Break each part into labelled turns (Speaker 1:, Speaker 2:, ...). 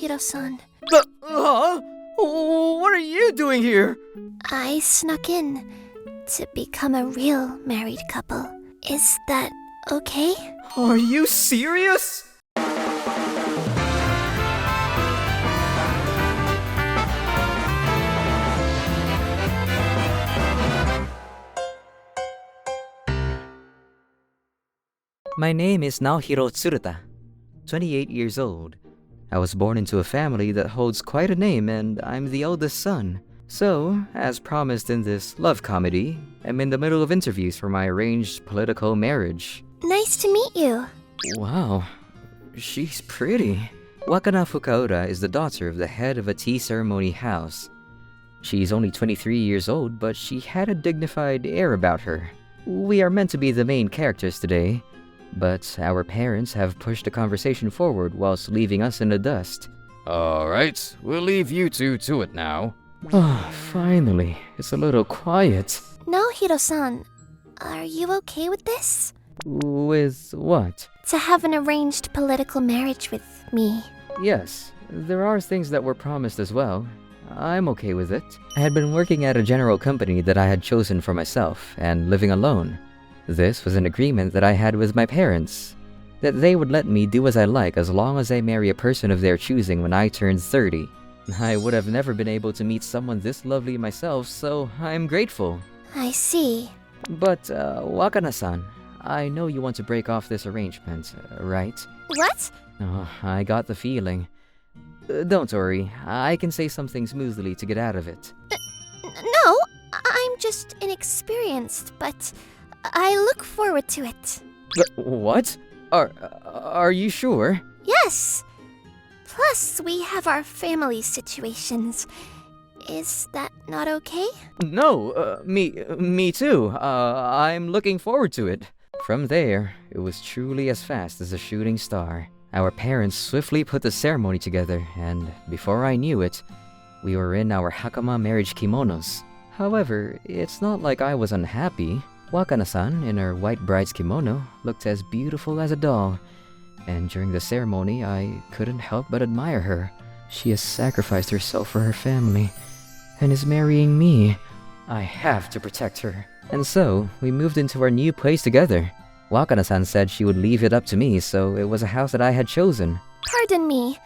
Speaker 1: Naohiro-san.
Speaker 2: What are you doing here?
Speaker 1: I snuck in to become a real married couple. Is that okay?
Speaker 2: Are you serious?
Speaker 3: My name is Naohiro Tsuruta, 28 years old. I was born into a family that holds quite a name, and I'm the eldest son. So, as promised in this love comedy, I'm in the middle of interviews for my arranged political marriage.
Speaker 1: Nice to meet you.
Speaker 3: Wow, she's pretty. Wakana Fukaura is the daughter of the head of a tea ceremony house. She's only 23 years old, but she had a dignified air about her. We are meant to be the main characters today, but our parents have pushed the conversation forward whilst leaving us in the dust.
Speaker 2: Alright, we'll leave you two to it now.
Speaker 3: Oh, finally, it's a little quiet.
Speaker 1: Naohiro-san, are you okay with this?
Speaker 3: With what?
Speaker 1: To have an arranged political marriage with me.
Speaker 3: Yes, there are things that were promised as well. I'm okay with it. I had been working at a general company that I had chosen for myself and living alone. This was an agreement that I had with my parents, that they would let me do as I like as long as I marry a person of their choosing when I turned 30. I would have never been able to meet someone this lovely myself, so I'm grateful.
Speaker 1: I see.
Speaker 3: But, Wakana-san, I know you want to break off this arrangement, right?
Speaker 1: What?
Speaker 3: Oh, I got the feeling. Don't worry, I can say something smoothly to get out of it.
Speaker 1: No, I'm just inexperienced, but I look forward to it.
Speaker 3: What? Are you sure?
Speaker 1: Yes. Plus, we have our family situations. Is that not okay?
Speaker 3: No, me too. I'm looking forward to it. From there, it was truly as fast as a shooting star. Our parents swiftly put the ceremony together, and before I knew it, we were in our hakama marriage kimonos. However, it's not like I was unhappy. Wakana-san, in her white bride's kimono, looked as beautiful as a doll, and during the ceremony, I couldn't help but admire her. She has sacrificed herself for her family, and is marrying me. I have to protect her. And so, we moved into our new place together. Wakana-san said she would leave it up to me, so it was a house that I had chosen.
Speaker 1: Pardon me,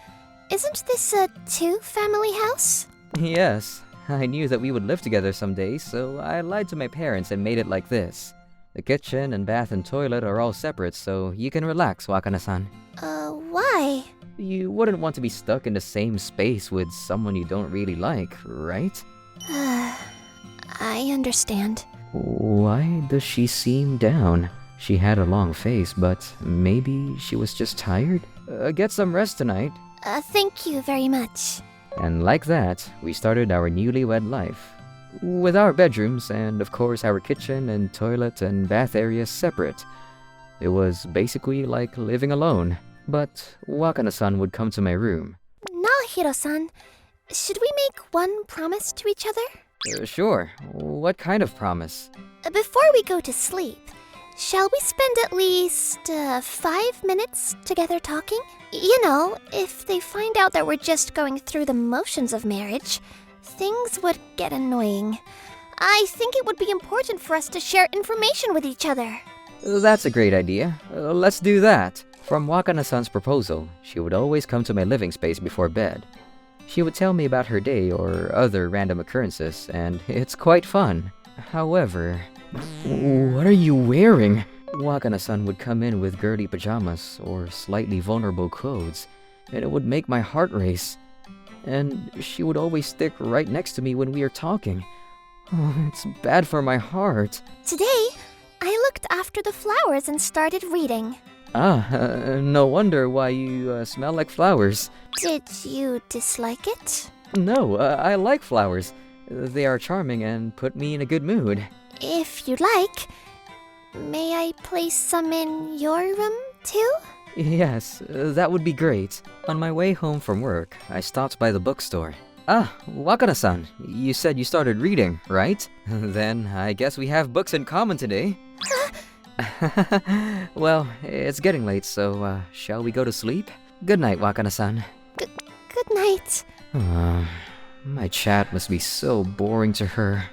Speaker 1: isn't this a two-family house?
Speaker 3: Yes, I knew that we would live together someday, so I lied to my parents and made it like this. The kitchen and bath and toilet are all separate, so you can relax, Wakana-san.
Speaker 1: Why?
Speaker 3: You wouldn't want to be stuck in the same space with someone you don't really like, right?
Speaker 1: I understand.
Speaker 3: Why does she seem down? She had a long face, but maybe she was just tired? Get some rest tonight.
Speaker 1: Thank you very much.
Speaker 3: And like that, we started our newlywed life. With our bedrooms and, of course, our kitchen and toilet and bath areas separate. It was basically like living alone. But Wakana-san would come to my room.
Speaker 1: Naohiro-san, should we make one promise to each other?
Speaker 3: Sure. What kind of promise?
Speaker 1: Before we go to sleep, shall we spend at least 5 minutes together talking? You know, if they find out that we're just going through the motions of marriage, things would get annoying. I think it would be important for us to share information with each other.
Speaker 3: That's a great idea. Let's do that. From Wakana-san's proposal, she would always come to my living space before bed. She would tell me about her day or other random occurrences, and it's quite fun. However... What are you wearing? Wakana-san would come in with girly pajamas or slightly vulnerable clothes, and it would make my heart race. And she would always stick right next to me when we are talking. Oh, it's bad for my heart.
Speaker 1: Today, I looked after the flowers and started reading.
Speaker 3: No wonder why you smell like flowers.
Speaker 1: Did you dislike it?
Speaker 3: No, I like flowers. They are charming and put me in a good mood.
Speaker 1: If you'd like, may I place some in your room, too?
Speaker 3: Yes, that would be great. On my way home from work, I stopped by the bookstore. Wakana-san, you said you started reading, right? Then I guess we have books in common today. Well, it's getting late, so shall we go to sleep? Good night, Wakana-san.
Speaker 1: Good night.
Speaker 3: My chat must be so boring to her.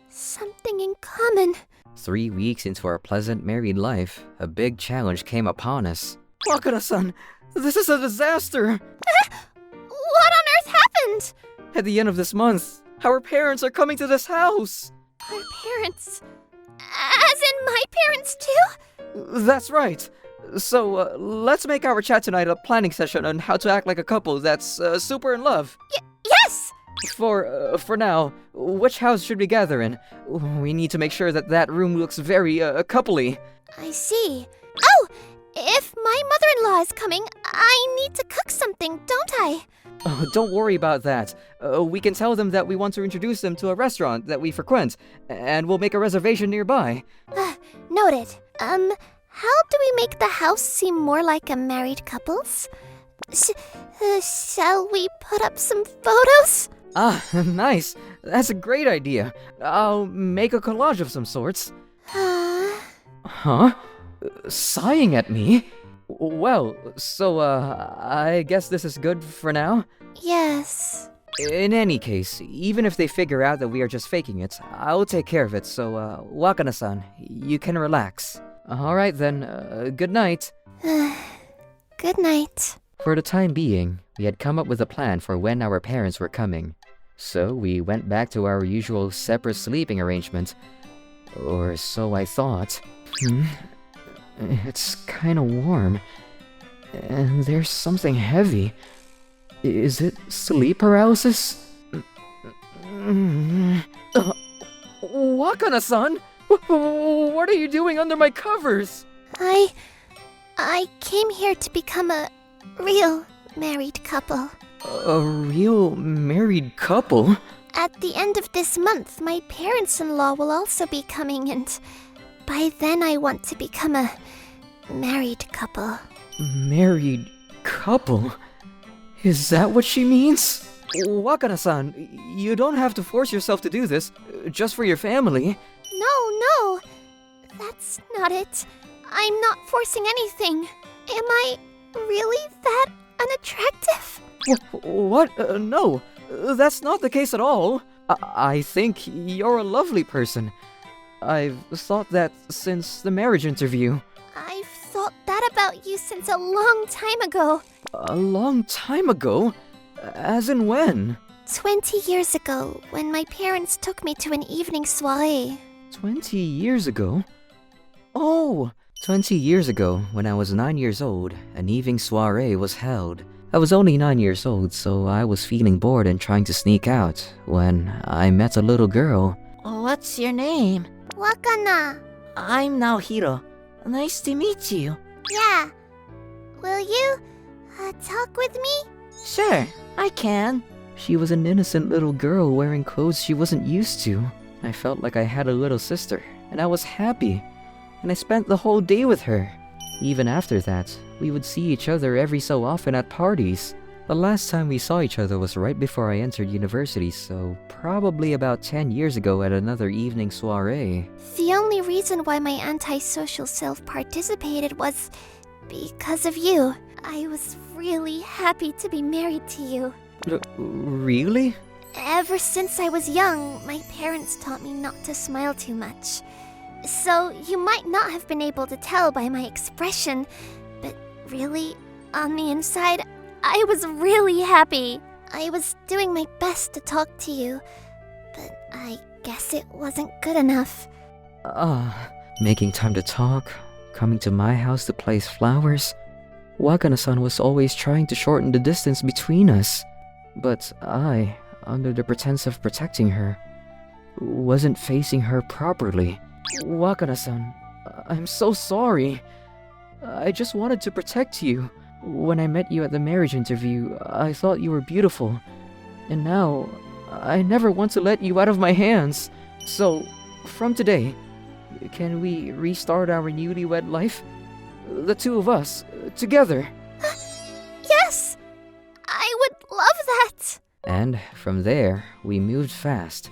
Speaker 1: Something in common.
Speaker 3: 3 weeks into our pleasant married life, a big challenge came upon us. Wakana-san, this is a disaster!
Speaker 1: What on earth happened?
Speaker 3: At the end of this month, our parents are coming to this house!
Speaker 1: Our parents? As in my parents too?
Speaker 3: That's right. So, let's make our chat tonight a planning session on how to act like a couple that's super in love.
Speaker 1: Yes!
Speaker 3: For now, which house should we gather in? We need to make sure that that room looks very, coupley.
Speaker 1: I see. Oh! If my mother-in-law is coming, I need to cook something, don't I?
Speaker 3: Oh, don't worry about that. We can tell them that we want to introduce them to a restaurant that we frequent, and we'll make a reservation nearby.
Speaker 1: Noted. How do we make the house seem more like a married couple's? Shall we put up some photos?
Speaker 3: Ah, nice. That's a great idea. I'll make a collage of some sorts. Huh? Sighing at me? Well, so, I guess this is good for now?
Speaker 1: Yes.
Speaker 3: In any case, even if they figure out that we are just faking it, I'll take care of it, so, Wakana-san, you can relax. Alright then, good night.
Speaker 1: Good night.
Speaker 3: For the time being, we had come up with a plan for when our parents were coming. So we went back to our usual separate sleeping arrangement. Or so I thought. It's kinda warm. And there's something heavy. Is it sleep paralysis? Wakana-san! What are you doing under my covers?
Speaker 1: I came here to become a real married couple.
Speaker 3: A real married couple?
Speaker 1: At the end of this month, my parents-in-law will also be coming, and by then I want to become a married couple.
Speaker 3: Married couple? Is that what she means? Wakana-san, you don't have to force yourself to do this, just for your family.
Speaker 1: No, that's not it. I'm not forcing anything. Am I really that unattractive?
Speaker 3: What? No, that's not the case at all. I think you're a lovely person. I've thought that since the marriage interview.
Speaker 1: I've thought that about you since a long time ago.
Speaker 3: A long time ago? As in when?
Speaker 1: 20 years ago, when my parents took me to an evening soiree.
Speaker 3: 20 years ago? Oh! 20 years ago, when I was 9 years old, an evening soiree was held. I was only 9 years old, so I was feeling bored and trying to sneak out when I met a little girl.
Speaker 4: What's your name?
Speaker 1: Wakana.
Speaker 4: I'm Naohiro. Nice to meet you.
Speaker 1: Yeah. Will you talk with me?
Speaker 4: Sure, I can.
Speaker 3: She was an innocent little girl wearing clothes she wasn't used to. I felt like I had a little sister, and I was happy. And I spent the whole day with her. Even after that, we would see each other every so often at parties. The last time we saw each other was right before I entered university, so probably about 10 years ago at another evening soiree.
Speaker 1: The only reason why my antisocial self participated was because of you. I was really happy to be married to you.
Speaker 3: Really?
Speaker 1: Ever since I was young, my parents taught me not to smile too much. So you might not have been able to tell by my expression, but really, on the inside, I was really happy. I was doing my best to talk to you, but I guess it wasn't good enough.
Speaker 3: Making time to talk, coming to my house to place flowers. Wakana-san was always trying to shorten the distance between us. But I, under the pretense of protecting her, wasn't facing her properly. Wakana-san, I'm so sorry. I just wanted to protect you. When I met you at the marriage interview, I thought you were beautiful. And now, I never want to let you out of my hands. So, from today, can we restart our newlywed life? The two of us, together.
Speaker 1: Yes! I would love that!
Speaker 3: And from there, we moved fast.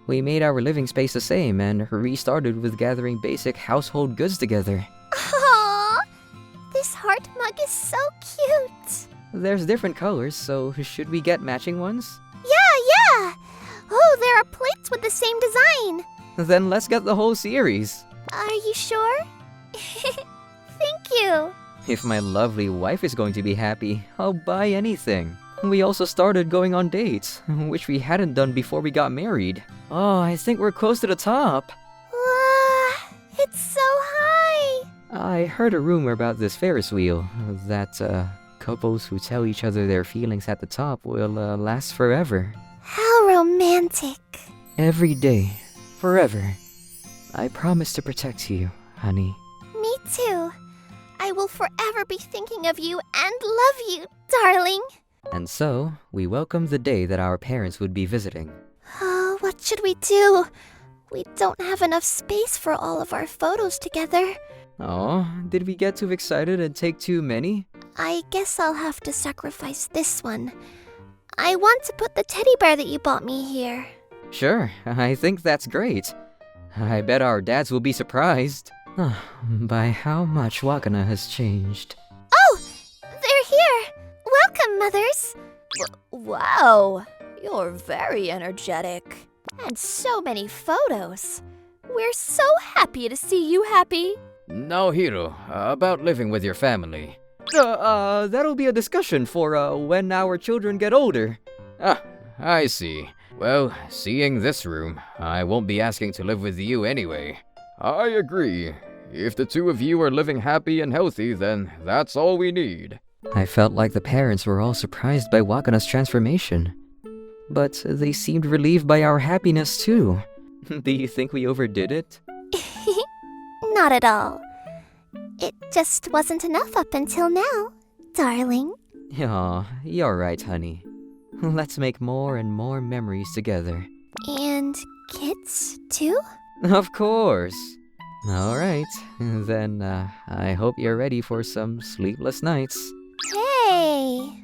Speaker 3: We made our living space the same and restarted with gathering basic household goods together.
Speaker 1: Aww! This heart mug is so cute!
Speaker 3: There's different colors, so should we get matching ones?
Speaker 1: Yeah! Oh, there are plates with the same design.
Speaker 3: Then let's get the whole series.
Speaker 1: Are you sure? Thank you.
Speaker 3: If my lovely wife is going to be happy, I'll buy anything. We also started going on dates, which we hadn't done before we got married. Oh, I think we're close to the top.
Speaker 1: Wow, it's so high.
Speaker 3: I heard a rumor about this Ferris wheel, that couples who tell each other their feelings at the top will last forever.
Speaker 1: How romantic.
Speaker 3: Every day, forever. I promise to protect you, honey.
Speaker 1: Me too. I will forever be thinking of you and love you, darling.
Speaker 3: And so, we welcomed the day that our parents would be visiting.
Speaker 1: Oh, what should we do? We don't have enough space for all of our photos together.
Speaker 3: Oh, did we get too excited and take too many?
Speaker 1: I guess I'll have to sacrifice this one. I want to put the teddy bear that you bought me here.
Speaker 3: Sure, I think that's great. I bet our dads will be surprised by how much Wakana has changed.
Speaker 1: Oh, they're here. Welcome, mothers. Wow, you're very energetic. And so many photos. We're so happy to see you happy.
Speaker 2: Now, Hiro, about living with your family.
Speaker 3: That'll be a discussion for when our children get older.
Speaker 2: Ah, I see. Well, seeing this room, I won't be asking to live with you anyway. I agree. If the two of you are living happy and healthy, then that's all we need.
Speaker 3: I felt like the parents were all surprised by Wakana's transformation. But they seemed relieved by our happiness too. Do you think we overdid it?
Speaker 1: Not at all. It just wasn't enough up until now, darling.
Speaker 3: Aw, you're right, honey. Let's make more and more memories together.
Speaker 1: And kids, too?
Speaker 3: Of course. Alright, then I hope you're ready for some sleepless nights.
Speaker 1: Hey!